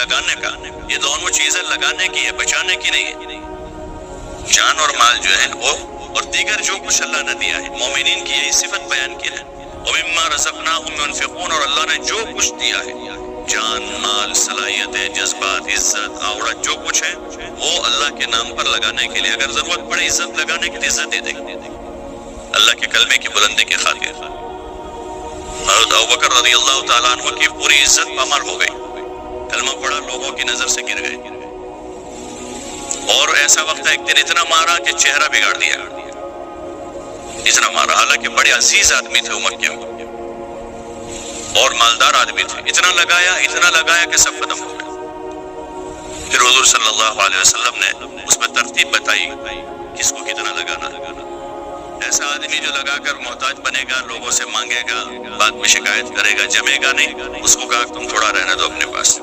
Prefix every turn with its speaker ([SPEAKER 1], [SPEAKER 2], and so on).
[SPEAKER 1] لگانے کا، یہ دونوں چیزیں لگانے کی ہے، بچانے کی نہیں ہے۔ جان اور مال جو ہے وہ اور دیگر جو کچھ اللہ نے دیا ہے، مومنین کی یہی صفت بیان کی ہے، وَمِمَّا رَزَقْنَاهُمْ يُنْفِقُونَ، اور اللہ نے جو کچھ دیا ہے، جان، مال، صلاحیتیں، جذبات، عزت، عورت، جو کچھ ہے وہ اللہ کے نام پر لگانے کے لیے، اگر ضرورت پڑے عزت لگانے کی عزت دے دیں اللہ کے کلمے کی بلندی کی خاطر۔ حضرت ابوبکر رضی اللہ تعالیٰ عنہ کی پوری عزت پامال ہو گئی، کلمہ پڑھا، لوگوں کی نظر سے گر گئے، اور ایسا وقت ایک دن اتنا مارا کہ چہرہ بگاڑ دیا، اتنا مارا، حالانکہ بڑے عزیز آدمی تھے عمر کے اور مالدار آدمی تھے، اتنا لگایا کہ سب ختم ہو گئے۔ پھر حضور صلی اللہ علیہ وسلم نے اس میں ترتیب بتائی کس کو کتنا لگانا۔ ایسا آدمی جو لگا کر محتاج بنے گا، لوگوں سے مانگے گا، بعد میں شکایت کرے گا، جمے گا نہیں، اس کو کہا تم تھوڑا رہنے دو اپنے پاس۔